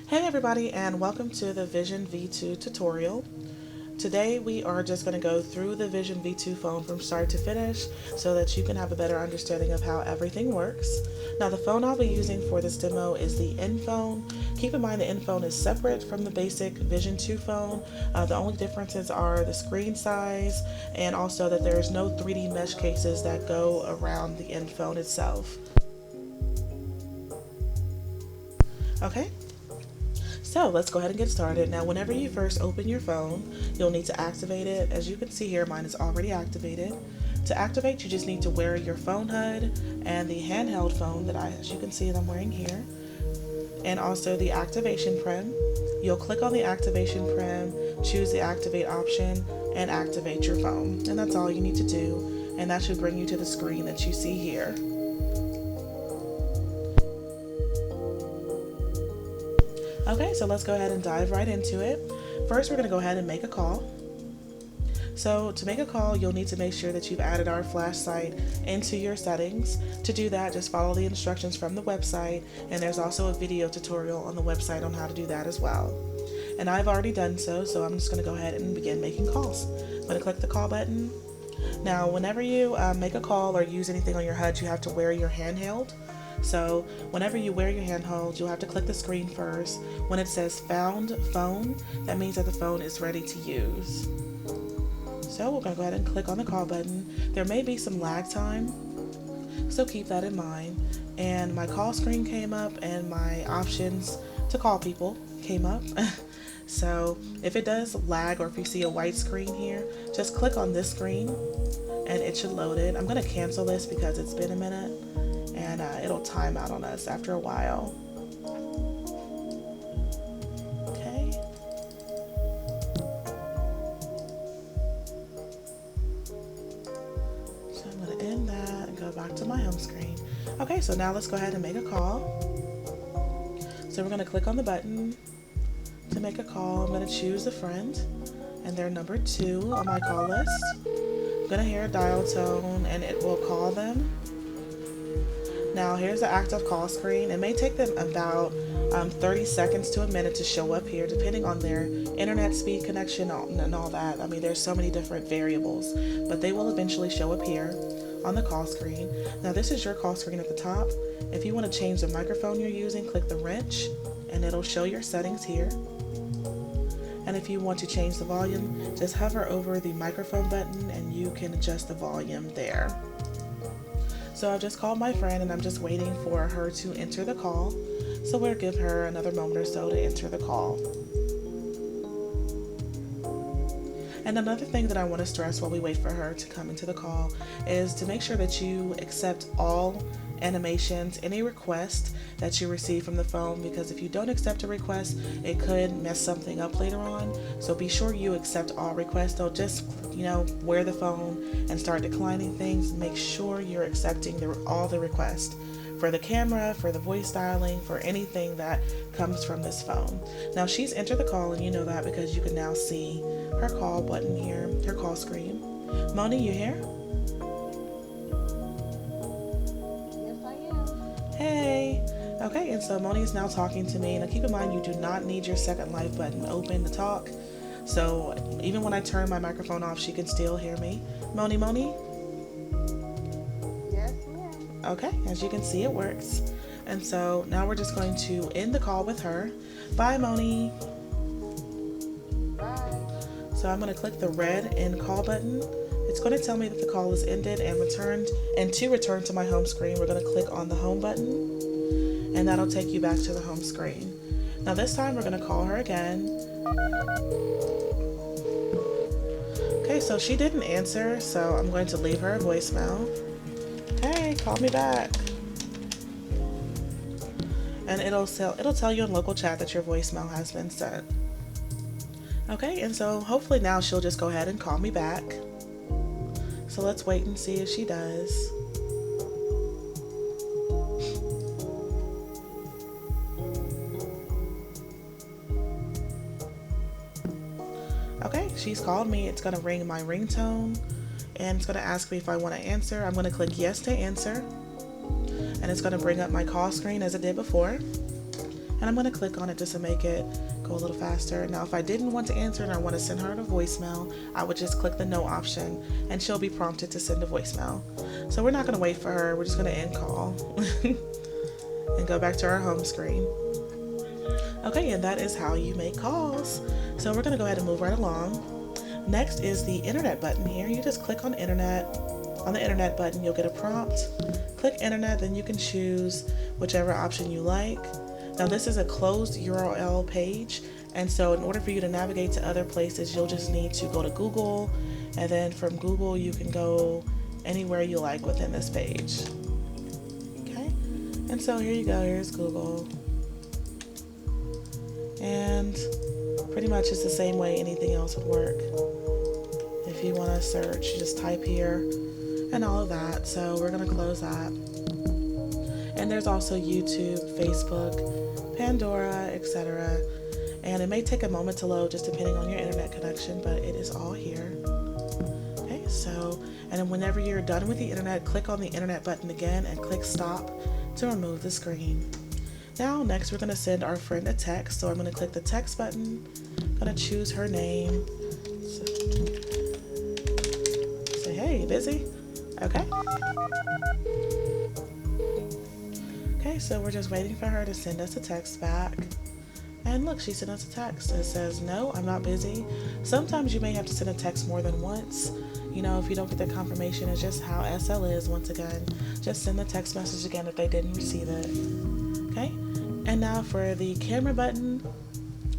Hey everybody, and welcome to the Vizion V2 tutorial. Today we are just going to go through the Vizion V2 phone from start to finish so that you can have a better understanding of how everything works. Now the phone I'll be using for this demo is the N phone. Keep in mind the N phone is separate from the basic Vizion 2 phone. The only differences are the screen size and also that there's no 3D mesh cases that go around the N phone itself. Okay. So let's go ahead and get started. Now whenever you first open your phone, you'll need to activate it. As you can see here, mine is already activated. To activate, you just need to wear your phone HUD and the handheld phone that as you can see that I'm wearing here, and also the activation prem. You'll click on the activation prem, choose the activate option, and activate your phone. And that's all you need to do, and that should bring you to the screen that you see here. Okay, so let's go ahead and dive right into it. First, we're going to go ahead and make a call. So to make a call, you'll need to make sure that you've added our flash site into your settings. To do that, just follow the instructions from the website, and there's also a video tutorial on the website on how to do that as well. And I've already done so, so I'm just going to go ahead and begin making calls. I'm going to click the call button. Now, whenever you make a call or use anything on your HUD, you have to wear your handheld. So whenever you wear your handheld, you'll have to click the screen first. When it says found phone, that means that the phone is ready to use. So we're going to go ahead and click on the call button. There may be some lag time, so keep that in mind. And my call screen came up and my options to call people came up. So if it does lag or if you see a white screen here, just click on this screen and it should load it. I'm going to cancel this because it's been a minute. And it'll time out on us after a while. Okay. So I'm going to end that and go back to my home screen. Okay, so now let's go ahead and make a call. So we're going to click on the button to make a call. I'm going to choose a friend, and they're number 2 on my call list. I'm going to hear a dial tone, and it will call them. Now here's the active call screen. It may take them about 30 seconds to a minute to show up here, depending on their internet speed connection and all that. I mean, there's so many different variables, but they will eventually show up here on the call screen. Now this is your call screen at the top. If you want to change the microphone you're using, click the wrench and it'll show your settings here. And if you want to change the volume, just hover over the microphone button and you can adjust the volume there. So I've just called my friend and I'm just waiting for her to enter the call. So we'll give her another moment or so to enter the call. And another thing that I want to stress while we wait for her to come into the call is to make sure that you accept all animations, any request that you receive from the phone, because if you don't accept a request, it could mess something up later on. So be sure you accept all requests. Don't just, wear the phone and start declining things. Make sure you're accepting all the requests for the camera, for the voice dialing, for anything that comes from this phone. Now she's entered the call, and you know that because you can now see her call button here, her call screen. Moni, you here? Hey. Okay, and so Moni is now talking to me. Now keep in mind, you do not need your second live button open to talk. So even when I turn my microphone off, she can still hear me. Moni? Yes, ma'am. Okay, as you can see, it works. And so now we're just going to end the call with her. Bye, Moni. Bye. So I'm going to click the red end call button. It's going to tell me that the call is ended and returned. And to return to my home screen, we're going to click on the home button, and that'll take you back to the home screen. Now this time we're going to call her again. Okay, so she didn't answer, so I'm going to leave her a voicemail. Hey, call me back. And it'll tell you in local chat that your voicemail has been sent. Okay, and so hopefully now she'll just go ahead and call me back. So let's wait and see if she does. Okay, she's called me. It's gonna ring my ringtone and it's gonna ask me if I want to answer. I'm gonna click yes to answer. And it's gonna bring up my call screen as it did before. And I'm going to click on it just to make it go a little faster. Now, if I didn't want to answer and I want to send her a voicemail, I would just click the no option and she'll be prompted to send a voicemail. So we're not going to wait for her. We're just going to end call and go back to our home screen. Okay, and that is how you make calls. So we're going to go ahead and move right along. Next is the internet button here. You just click on internet. On the internet button, you'll get a prompt. Click internet, then you can choose whichever option you like. Now this is a closed URL page, and so in order for you to navigate to other places, you'll just need to go to Google, and then from Google you can go anywhere you like within this page. Okay, and so here you go, here's Google. And pretty much it's the same way anything else would work. If you want to search, you just type here and all of that. So we're going to close that. And there's also YouTube, Facebook, Pandora, etc. And it may take a moment to load just depending on your internet connection, but it is all here. Okay, so, and then whenever you're done with the internet, click on the internet button again and click stop to remove the screen. Now, next we're going to send our friend a text. So I'm going to click the text button. I'm going to choose her name. Say, hey, busy? Okay. Okay, so we're just waiting for her to send us a text back. And look, she sent us a text. It says, no, I'm not busy. Sometimes you may have to send a text more than once. You know, if you don't get the confirmation, it's just how SL is once again. Just send the text message again if they didn't receive it. Okay, and now for the camera button.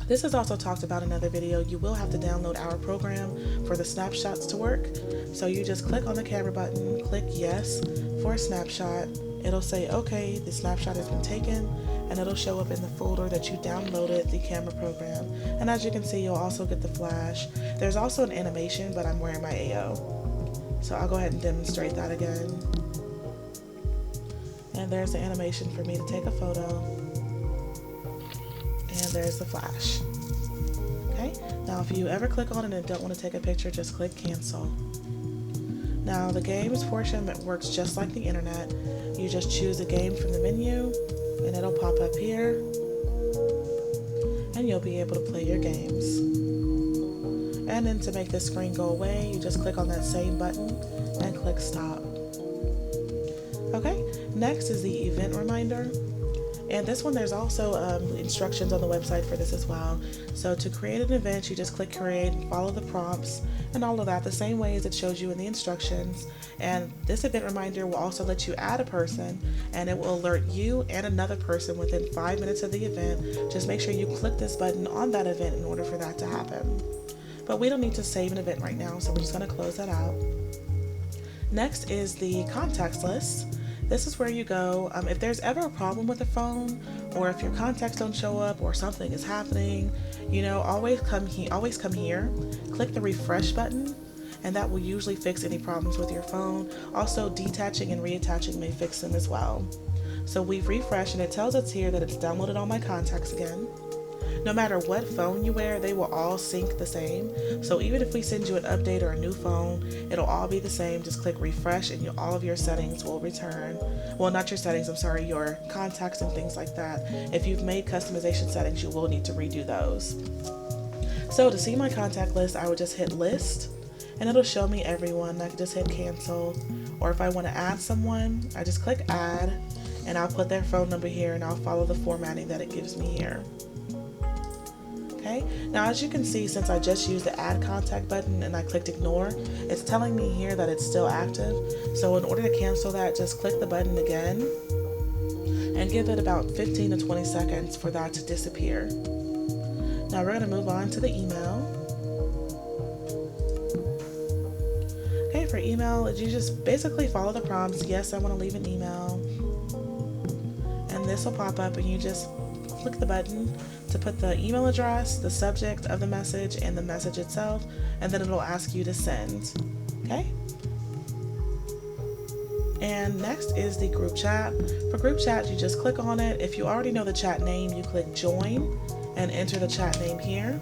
This is also talked about in another video. You will have to download our program for the snapshots to work. So you just click on the camera button, click yes for a snapshot. It'll say, okay, the snapshot has been taken, and it'll show up in the folder that you downloaded the camera program. And as you can see, you'll also get the flash. There's also an animation, but I'm wearing my AO. So I'll go ahead and demonstrate that again. And there's the animation for me to take a photo. And there's the flash. Okay, now if you ever click on it and don't want to take a picture, just click cancel. Now the games portion works just like the internet. You just choose a game from the menu and it'll pop up here and you'll be able to play your games. And then to make this screen go away, you just click on that same button and click stop. Okay, next is the event reminder. And this one, there's also instructions on the website for this as well. So to create an event, you just click create and follow the prompts and all of that the same way as it shows you in the instructions. And this event reminder will also let you add a person, and it will alert you and another person within 5 minutes of the event. Just make sure you click this button on that event in order for that to happen. But we don't need to save an event right now, so we're just going to close that out. Next is the contacts list. This is where you go if there's ever a problem with the phone, or if your contacts don't show up, or something is happening. You know, always come here, click the refresh button, and that will usually fix any problems with your phone. Also, detaching and reattaching may fix them as well. So we've refreshed, and it tells us here that it's downloaded all my contacts again. No matter what phone you wear, they will all sync the same. So even if we send you an update or a new phone, it'll all be the same. Just click refresh and all of your settings will return. Well, not your settings, I'm sorry, your contacts and things like that. If you've made customization settings, you will need to redo those. So to see my contact list, I would just hit list and it'll show me everyone. I can just hit cancel. Or if I want to add someone, I just click add and I'll put their phone number here and I'll follow the formatting that it gives me here. Okay, now as you can see, since I just used the add contact button and I clicked ignore, it's telling me here that it's still active. So in order to cancel that, just click the button again and give it about 15 to 20 seconds for that to disappear. Now we're going to move on to the email. Okay, for email, you just basically follow the prompts. Yes, I want to leave an email. And this will pop up and you just click the button to put the email address, the subject of the message, and the message itself, and then it'll ask you to send. Okay? And next is the group chat. For group chat, you just click on it. If you already know the chat name, you click join and enter the chat name here.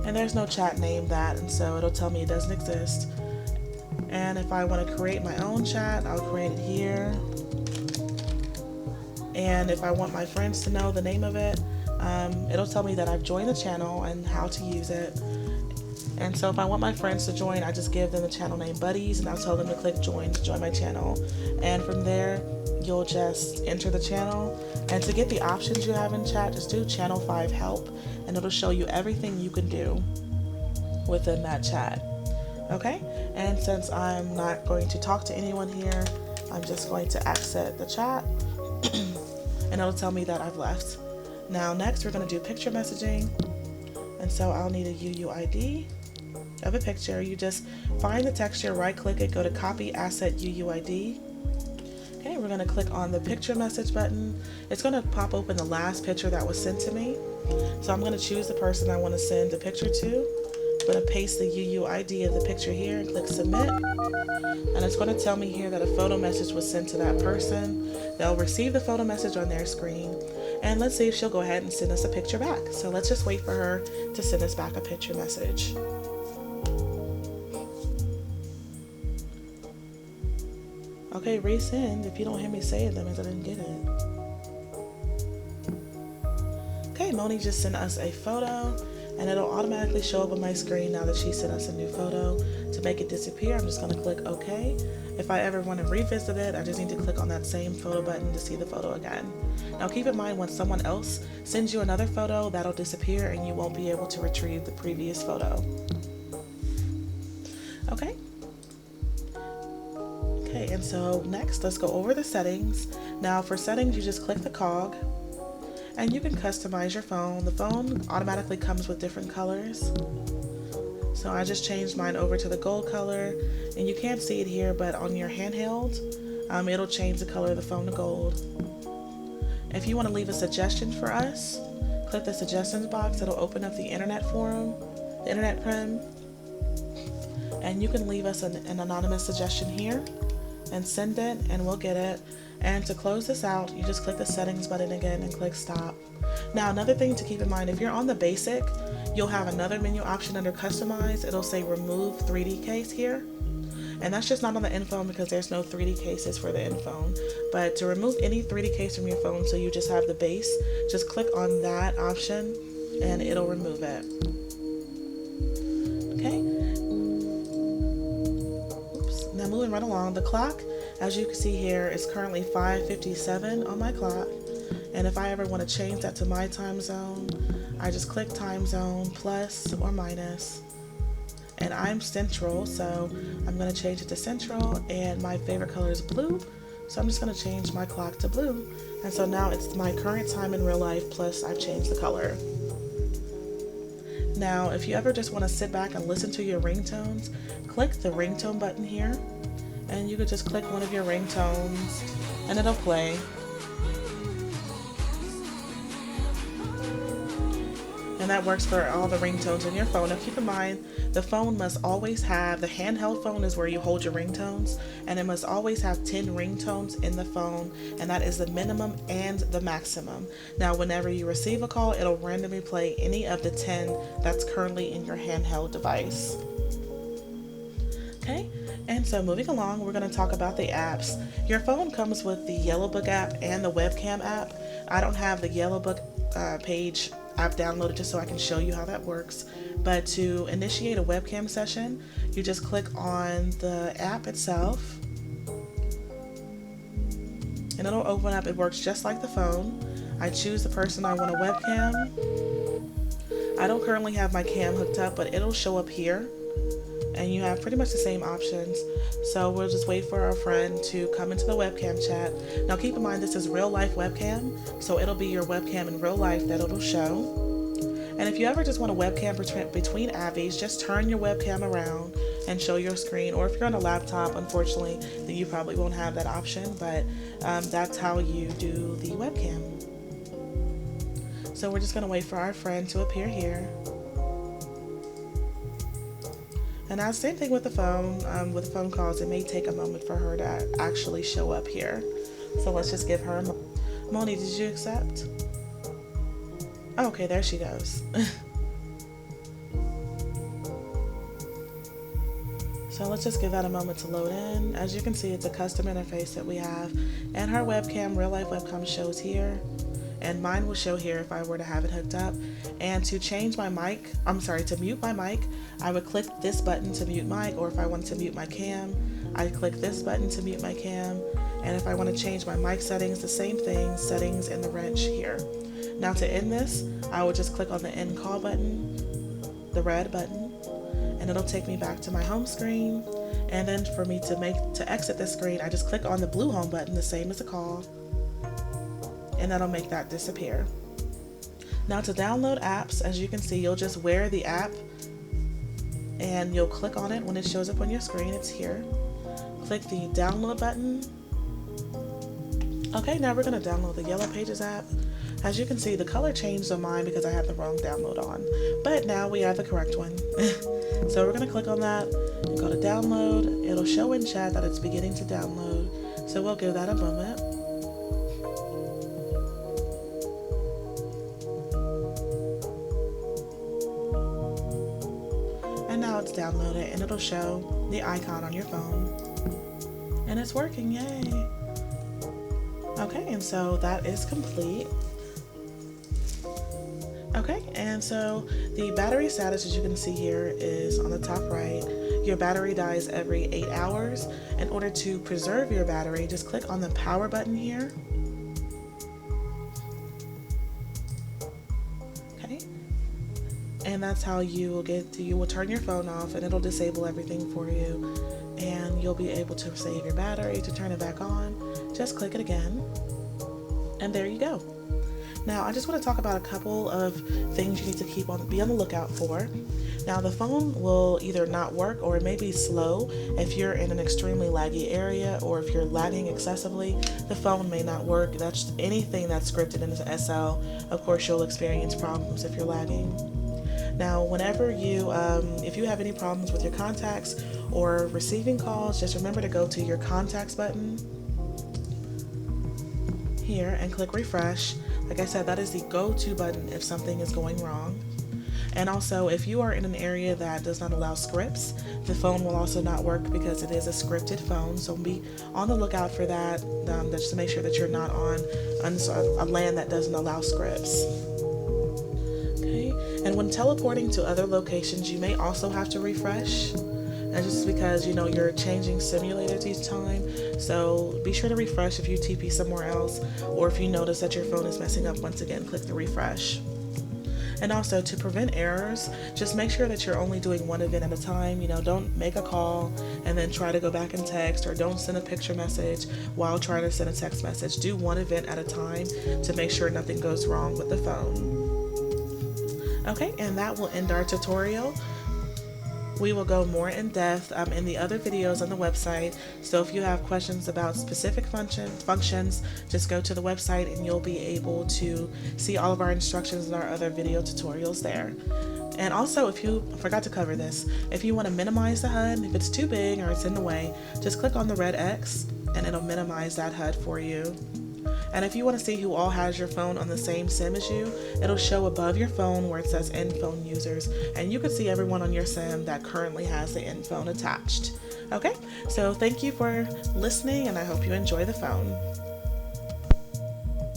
And there's no chat name that, and so it'll tell me it doesn't exist. And if I want to create my own chat, I'll create it here. And if I want my friends to know the name of it, it'll tell me that I've joined the channel and how to use it. And so if I want my friends to join, I just give them the channel name Buddies, and I'll tell them to click join to join my channel. And from there, you'll just enter the channel. And to get the options you have in chat, just do channel 5 help, and it'll show you everything you can do within that chat. Okay? And since I'm not going to talk to anyone here, I'm just going to exit the chat and it'll tell me that I've left. Now next we're going to do picture messaging. And so I'll need a UUID of a picture. You just find the texture, right click it, go to copy asset UUID. Okay, we're going to click on the picture message button. It's going to pop open the last picture that was sent to me. So I'm going to choose the person I want to send a picture to. I'm going to paste the UUID of the picture here and click submit. And it's going to tell me here that a photo message was sent to that person. They'll receive the photo message on their screen. And let's see if she'll go ahead and send us a picture back. So let's just wait for her to send us back a picture message. Okay, resend. If you don't hear me say it, that means I didn't get it. Okay, Moni just sent us a photo, and it'll automatically show up on my screen now that she sent us a new photo. To make it disappear, I'm just going to click OK. If I ever want to revisit it, I just need to click on that same photo button to see the photo again. Now keep in mind, when someone else sends you another photo, that'll disappear and you won't be able to retrieve the previous photo. Okay. Okay, and so next, let's go over the settings. Now for settings, you just click the cog and you can customize your phone. The phone automatically comes with different colors. So I just changed mine over to the gold color, and you can't see it here, but on your handheld, it'll change the color of the phone to gold. If you want to leave a suggestion for us, click the suggestions box. It'll open up the internet forum, the internet prim, and you can leave us an anonymous suggestion here and send it, and we'll get it. And to close this out, you just click the settings button again and click stop. Now another thing to keep in mind, if you're on the basic, you'll have another menu option under customize. It'll say remove 3D case here. And that's just not on the N-Phone because there's no 3D cases for the N-Phone. But to remove any 3D case from your phone so you just have the base, just click on that option and it'll remove it. Okay. Oops. Now moving right along, the clock, as you can see here, is currently 5:57 on my clock. And if I ever want to change that to my time zone, I just click time zone plus or minus. And I'm central, so I'm going to change it to central, and my favorite color is blue, so I'm just going to change my clock to blue. And so now it's my current time in real life plus I've changed the color. Now if you ever just want to sit back and listen to your ringtones, click the ringtone button here, and you could just click one of your ringtones and it'll play. And that works for all the ringtones in your phone. Now keep in mind, the phone must always have, the handheld phone is where you hold your ringtones, and it must always have 10 ringtones in the phone, and that is the minimum and the maximum. Now whenever you receive a call, it'll randomly play any of the 10 that's currently in your handheld device. Okay, and so moving along, we're going to talk about the apps. Your phone comes with the Yellow Book app and the webcam app. I don't have the Yellow Book page I've downloaded just so I can show you how that works. But to initiate a webcam session, you just click on the app itself and it'll open up. It works just like the phone. I choose the person I want to webcam. I don't currently have my cam hooked up, but it'll show up here and you have pretty much the same options. So we'll just wait for our friend to come into the webcam chat. Now keep in mind, this is real life webcam, so it'll be your webcam in real life that it'll show. And if you ever just want a webcam between Abby's, just turn your webcam around and show your screen. Or if you're on a laptop, unfortunately, then you probably won't have that option, but that's how you do the webcam. So we're just gonna wait for our friend to appear here. And now same thing with the phone. With the phone calls, it may take a moment for her to actually show up here. So let's just give her a moment. Moni, did you accept? Okay, there she goes. So let's just give that a moment to load in. As you can see, it's a custom interface that we have, and her webcam, real life webcam, shows here, and mine will show here if I were to have it hooked up. And to change my mic, to mute my mic, I would click this button to mute mic, or if I wanted to mute my cam, I click this button to mute my cam. And if I want to change my mic settings, the same thing, settings in the wrench here. Now to end this, I will just click on the end call button, the red button, and it'll take me back to my home screen. And then for me to exit this screen, I just click on the blue home button, the same as the call, and that'll make that disappear. Now to download apps, as you can see, you'll just wear the app and you'll click on it when it shows up on your screen. It's here. Click the download button. Okay, now we're going to download the Yellow Pages app. As you can see, the color changed on mine because I had the wrong download on, but now we have the correct one. So we're going to click on that and go to download. It'll show in chat that it's beginning to download, so we'll give that a moment. And now it's downloaded, and it'll show the icon on your phone, and it's working. Yay! Okay, and so that is complete. Okay, and so the battery status, as you can see here, is on the top right. Your battery dies every 8 hours. In order to preserve your battery, just click on the power button here. Okay, and that's how you will turn your phone off, and it'll disable everything for you, and you'll be able to save your battery. To turn it back on, just click it again, and there you go. Now, I just want to talk about a couple of things you need to be on the lookout for. Now, the phone will either not work, or it may be slow. If you're in an extremely laggy area, or if you're lagging excessively, the phone may not work. That's anything that's scripted into SL. Of course, you'll experience problems if you're lagging. Now, whenever if you have any problems with your contacts or receiving calls, just remember to go to your contacts button here and click refresh. Like I said, that is the go-to button if something is going wrong. And also, if you are in an area that does not allow scripts, the phone will also not work because it is a scripted phone. So be on the lookout for that, just to make sure that you're not on a land that doesn't allow scripts. Okay, and when teleporting to other locations, you may also have to refresh. And just because, you're changing simulators each time, so be sure to refresh if you TP somewhere else, or if you notice that your phone is messing up once again, click the refresh. And also, to prevent errors, just make sure that you're only doing one event at a time. Don't make a call and then try to go back and text, or don't send a picture message while trying to send a text message. Do one event at a time to make sure nothing goes wrong with the phone. Okay, and that will end our tutorial. We will go more in depth in the other videos on the website. So if you have questions about specific functions, just go to the website and you'll be able to see all of our instructions and our other video tutorials there. And also, I forgot to cover this, if you want to minimize the HUD, if it's too big or it's in the way, just click on the red X and it'll minimize that HUD for you. And if you want to see who all has your phone on the same SIM as you, it'll show above your phone where it says End Phone Users, and you can see everyone on your SIM that currently has the End Phone attached. Okay, so thank you for listening, and I hope you enjoy the phone.